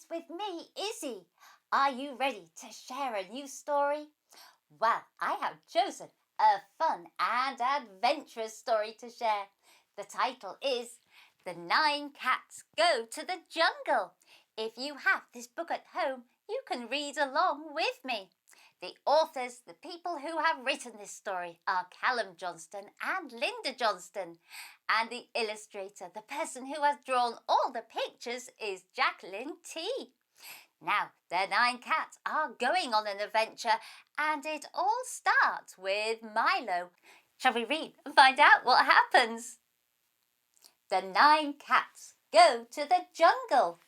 is with me, Issy. Are you ready to share a new story? Well, I have chosen a fun and adventurous story to share. The title is The 9 Cats Go to the Jungle. If you have this book at home, you can read along with me. The authors, the people who have written this story, are Callum Johnston and Linda Johnston. And the illustrator, the person who has drawn all the pictures, is Jacqueline T. Now, the 9 cats are going on an adventure, and it all starts with Milo. Shall we read and find out what happens? The 9 cats go to the jungle.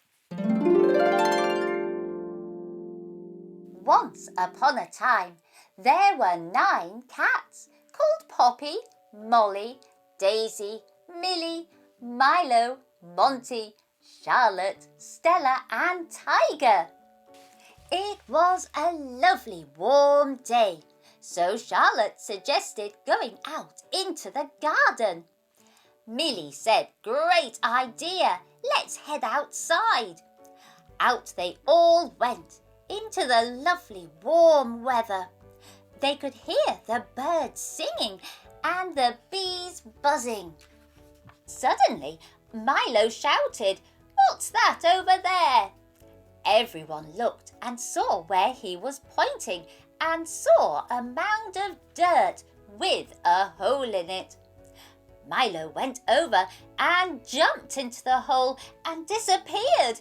Once upon a time, there were 9 cats called Poppy, Molly, Daisy, Millie, Milo, Monty, Charlotte, Stella and Tiger. It was a lovely warm day, so Charlotte suggested going out into the garden. Millie said, "Great idea, let's head outside." Out they all went into the lovely warm weather. They could hear the birds singing and the bees buzzing. Suddenly, Milo shouted, "What's that over there?" Everyone looked and saw where he was pointing and saw a mound of dirt with a hole in it. Milo went over and jumped into the hole and disappeared.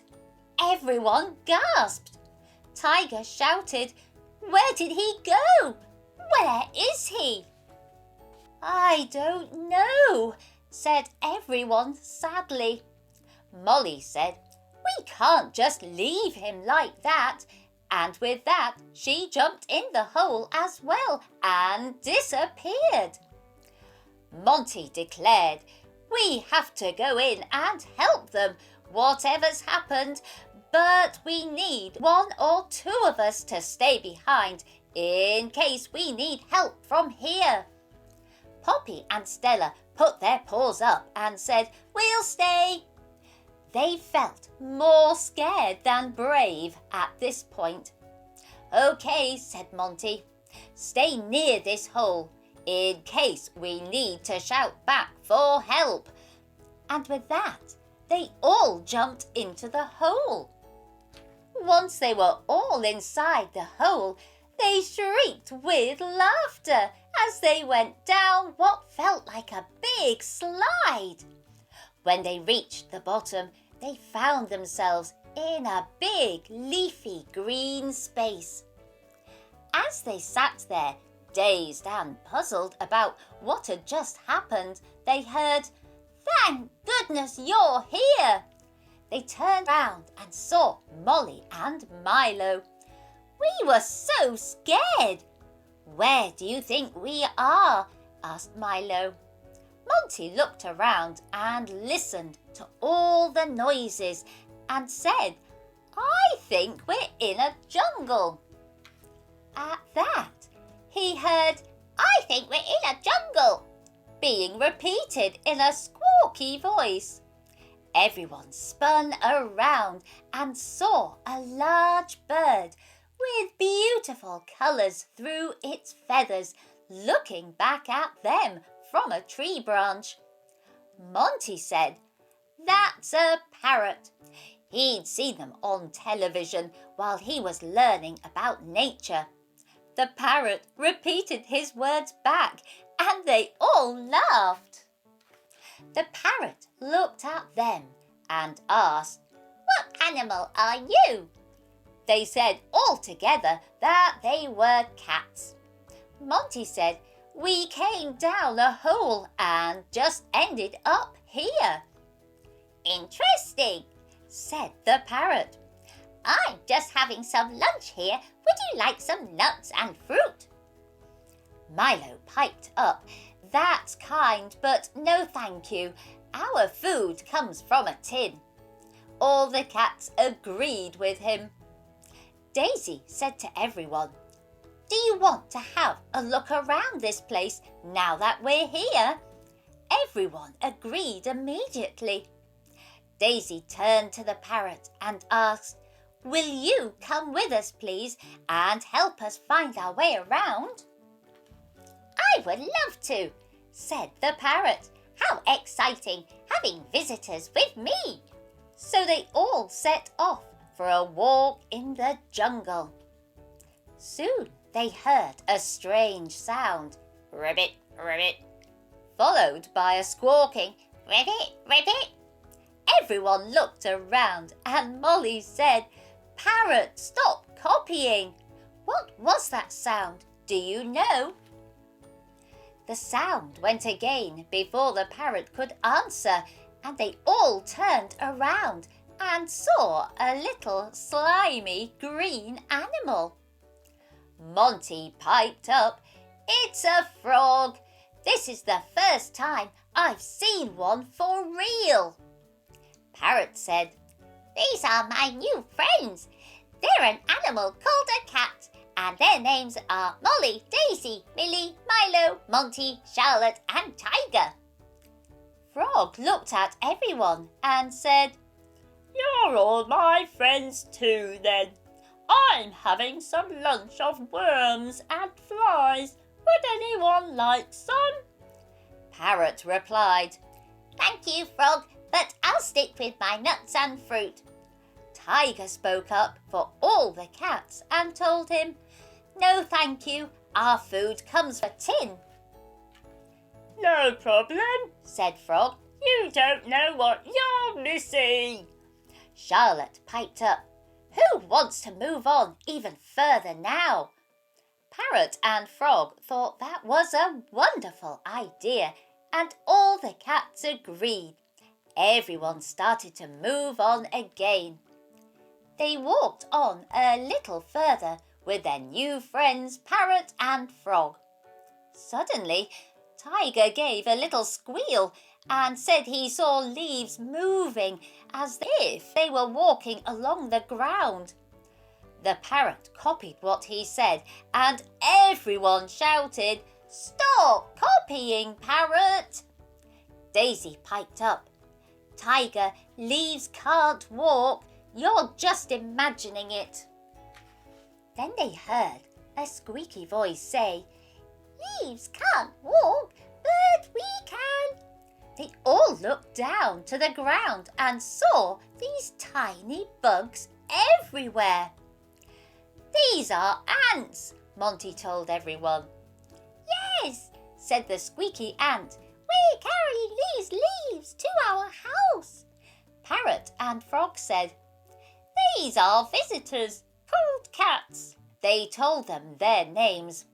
Everyone gasped. Tiger shouted, "Where did he go? Where is he?" "I don't know," said everyone sadly. Molly said, "We can't just leave him like that." And with that, she jumped in the hole as well and disappeared. Monty declared, "We have to go in and help them, whatever's happened, but we need 1 or 2 of us to stay behind in case we need help from here." Poppy and Stella put their paws up and said, "We'll stay." They felt more scared than brave at this point. "Okay," said Monty, "stay near this hole in case we need to shout back for help." And with that, they all jumped into the hole. Once they were all inside the hole, they shrieked with laughter as they went down what felt like a big slide. When they reached the bottom, they found themselves in a big, leafy green space. As they sat there, dazed and puzzled about what had just happened, they heard, "Thank goodness you're here." They turned round and saw Molly and Milo. "We were so scared." "Where do you think we are?" asked Milo. Monty looked around and listened to all the noises and said, "I think we're in a jungle." At that, he heard, "I think we're in a jungle," being repeated in a squawky voice. Everyone spun around and saw a large bird with beautiful colours through its feathers looking back at them from a tree branch. Monty said, "That's a parrot." He'd seen them on television while he was learning about nature. The parrot repeated his words back and they all laughed. The parrot looked at them and asked, "What animal are you?" They said all together that they were cats. Monty said, "We came down a hole and just ended up here." "Interesting," said the parrot. "I'm just having some lunch here. Would you like some nuts and fruit?" Milo piped up, "That's kind, but no thank you. Our food comes from a tin." All the cats agreed with him. Daisy said to everyone, "Do you want to have a look around this place now that we're here?" Everyone agreed immediately. Daisy turned to the parrot and asked, Will you come with us, please, and help us find our way around?" "I would love to," said the parrot. "How exciting, having visitors with me." So they all set off for a walk in the jungle. Soon they heard a strange sound, ribbit, ribbit, followed by a squawking, ribbit, ribbit. Everyone looked around and Molly said, "Parrot, stop copying." What was that sound? Do you know? The sound went again before the parrot could answer, and they all turned around and saw a little slimy green animal. Monty piped up, "It's a frog. This is the first time I've seen one for real." Parrot said, "These are my new friends. They're an animal called a cat, and their names are Molly, Daisy, Millie, Milo, Monty, Charlotte, and Tiger." Frog looked at everyone and said, "You're all my friends too, then. I'm having some lunch of worms and flies. Would anyone like some?" Parrot replied, "Thank you, Frog, but I'll stick with my nuts and fruit." Tiger spoke up for all the cats and told him, "No, thank you. Our food comes from a tin." "No problem," said Frog. "You don't know what you're missing." Charlotte piped up, "Who wants to move on even further now?" Parrot and Frog thought that was a wonderful idea, and all the cats agreed. Everyone started to move on again. They walked on a little further with their new friends Parrot and Frog. Suddenly, Tiger gave a little squeal and said he saw leaves moving as if they were walking along the ground. The parrot copied what he said, and everyone shouted, "Stop copying, Parrot!" Daisy piped up, "Tiger, leaves can't walk. You're just imagining it." Then they heard a squeaky voice say, "Leaves can't walk, but we can." They all looked down to the ground and saw these tiny bugs everywhere. "These are ants," Monty told everyone. "Yes," said the squeaky ant. "We carry these leaves to our house." Parrot and Frog said, "These are visitors called cats." They told them their names.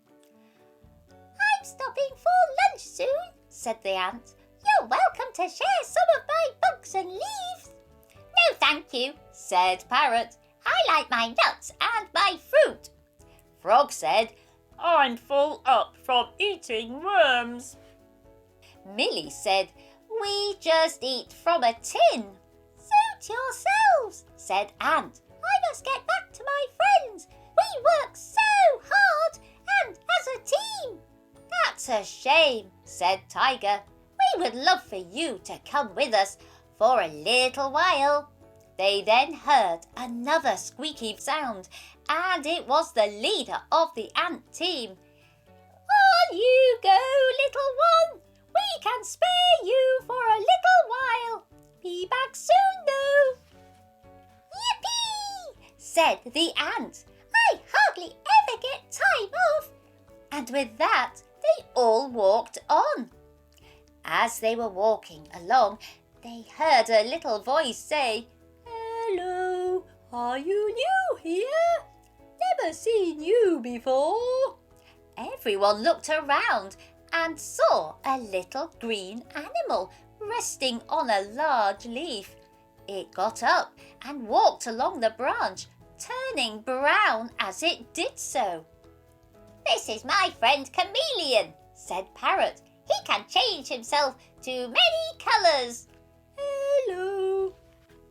"I'm stopping for lunch soon," said the ant. "You're welcome to share some of my bugs and leaves." "No, thank you," said Parrot. "I like my nuts and my fruit." Frog said, "I'm full up from eating worms." Millie said, "We just eat from a tin." "Suit yourselves," said Ant. "I must get back to my friends. We work so hard and as a team." "That's a shame," said Tiger. "We would love for you to come with us for a little while." They then heard another squeaky sound, and it was the leader of the ant team. "On you go, little one. We can spare you for a little while. Be back soon, though." "Yippee!" said the ant. "I hardly ever get time off." And with that, they all walked on. As they were walking along, they heard a little voice say, "Hello, are you new here? Never seen you before." Everyone looked around and saw a little green animal resting on a large leaf. It got up and walked along the branch, turning brown as it did so. "This is my friend Chameleon," said Parrot. "He can change himself to many colours." "Hello."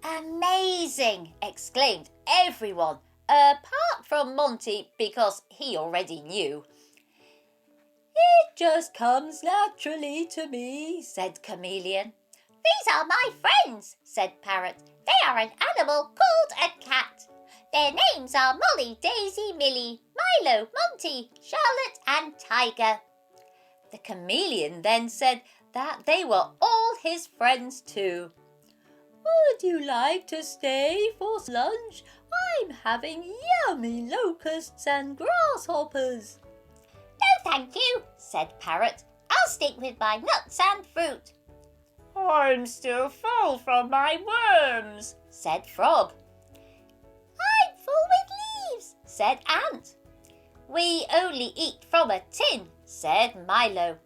"Amazing!" exclaimed everyone, apart from Monty, because he already knew. "It just comes naturally to me," said Chameleon. "These are my friends," said Parrot. "They are an animal called a cat. Their names are Molly, Daisy, Millie, Milo, Monty, Charlotte and Tiger. The chameleon then said that they were all his friends too. Would you like to stay for lunch? I'm having yummy locusts and grasshoppers. No, thank you, said Parrot. I'll stick with my nuts and fruit. I'm still full from my worms, said Frog. I'm full with leaves, said Ant. We only eat from a tin, said Milo.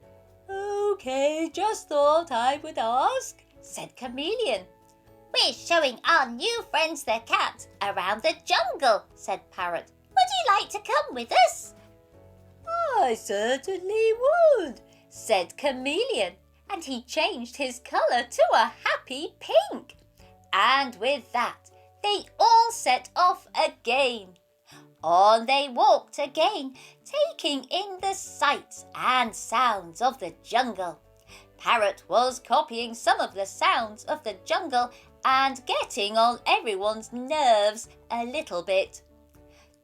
Okay, just thought I would ask, said Chameleon. We're showing our new friends the cats around the jungle, said Parrot. Would you like to come with us? I certainly would, said Chameleon, and he changed his colour to a happy pink. And with that, they all set off again. On they walked again, taking in the sights and sounds of the jungle. Parrot was copying some of the sounds of the jungle and getting on everyone's nerves a little bit.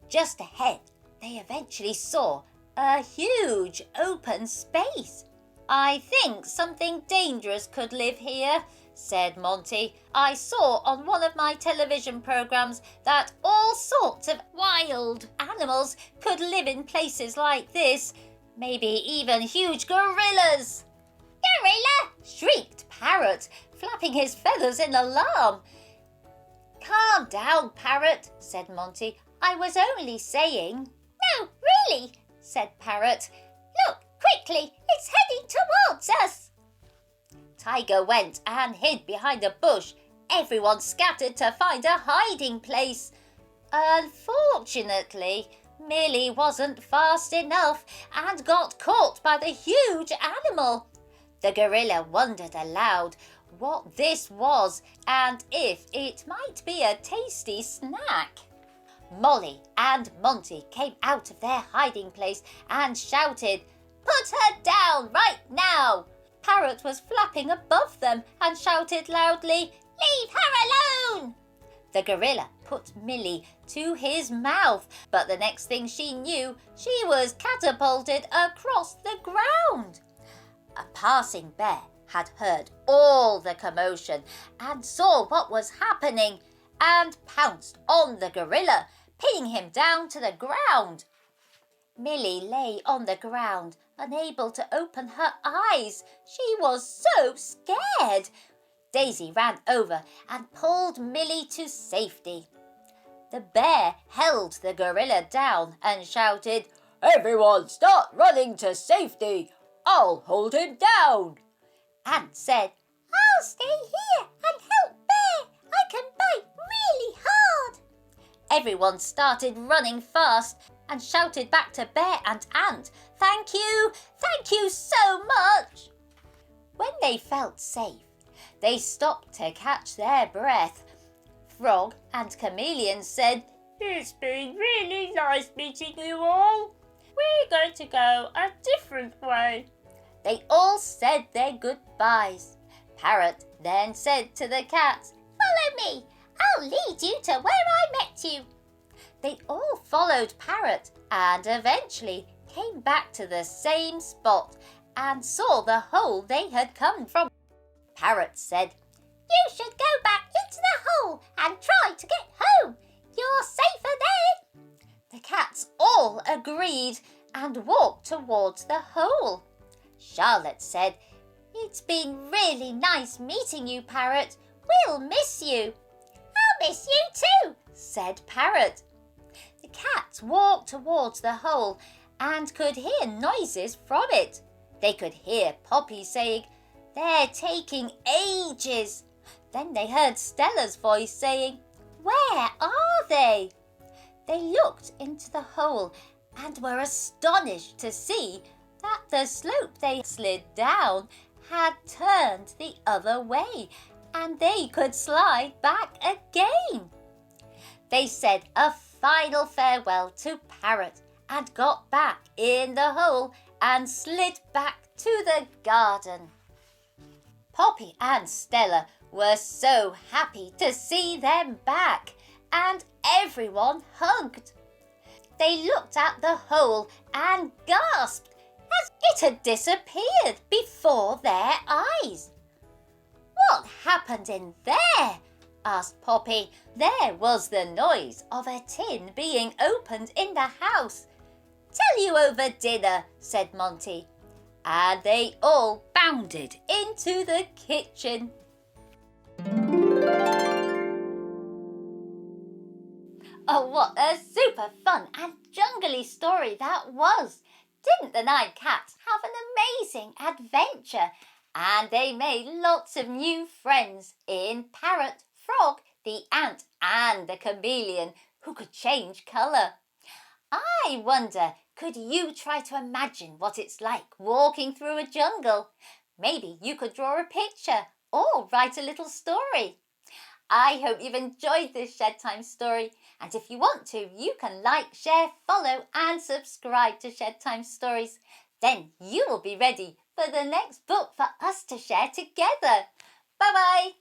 Just ahead, they eventually saw a huge open space. I think something dangerous could live here, said Monty. I saw on one of my television programs that all sorts of wild animals could live in places like this. Maybe even huge gorillas. Gorilla! Shrieked Parrot, flapping his feathers in alarm. Calm down, Parrot, said Monty. I was only saying. No, really, said Parrot. Look, quickly, it's heading towards us. Tiger went and hid behind a bush. Everyone scattered to find a hiding place. Unfortunately, Millie wasn't fast enough and got caught by the huge animal. The gorilla wondered aloud what this was and if it might be a tasty snack. Molly and Monty came out of their hiding place and shouted, "Put her down right now!" Parrot was flapping above them and shouted loudly, "Leave her alone!" The gorilla put Millie to his mouth, but the next thing she knew, she was catapulted across the ground. A passing bear had heard all the commotion and saw what was happening and pounced on the gorilla, pinning him down to the ground. Millie lay on the ground, unable to open her eyes. She was so scared. Daisy ran over and pulled Millie to safety. The bear held the gorilla down and shouted, "Everyone start running to safety! I'll hold him down." Ant said, "I'll stay here and help Bear. I can bite really hard." Everyone started running fast and shouted back to Bear and Ant, thank you so much." When they felt safe, they stopped to catch their breath. Frog and Chameleon said, "It's been really nice meeting you all. We're going to go a different way." They all said their goodbyes. Parrot then said to the cat, "Follow me. I'll lead you to where I met you." They all followed Parrot and eventually came back to the same spot and saw the hole they had come from. Parrot said, "You should go back into the hole and try to get home. You're safer there." The cats all agreed and walked towards the hole. Charlotte said, "It's been really nice meeting you, Parrot. We'll miss you." "I'll miss you too," said Parrot. The cats walked towards the hole and could hear noises from it. They could hear Poppy saying, "They're taking ages." Then they heard Stella's voice saying, "Where are they?" They looked into the hole and were astonished to see that the slope they slid down had turned the other way and they could slide back again. They said a final farewell to Parrot and got back in the hole and slid back to the garden. Poppy and Stella were so happy to see them back and everyone hugged. They looked at the hole and gasped as it had disappeared before their eyes. "What happened in there?" asked Poppy. "There was the noise of a tin being opened in the house." "Tell you over dinner," said Monty. And they all bounded into the kitchen. Oh, what a super fun and jungly story that was! Didn't the 9 cats have an amazing adventure? And they made lots of new friends in Parrot, Frog, the ant and the chameleon who could change colour. I wonder, could you try to imagine what it's like walking through a jungle? Maybe you could draw a picture or write a little story. I hope you've enjoyed this Shed Time story, and if you want to, you can like, share, follow and subscribe to Shed Time Stories. Then you will be ready for the next book for us to share together. Bye-bye!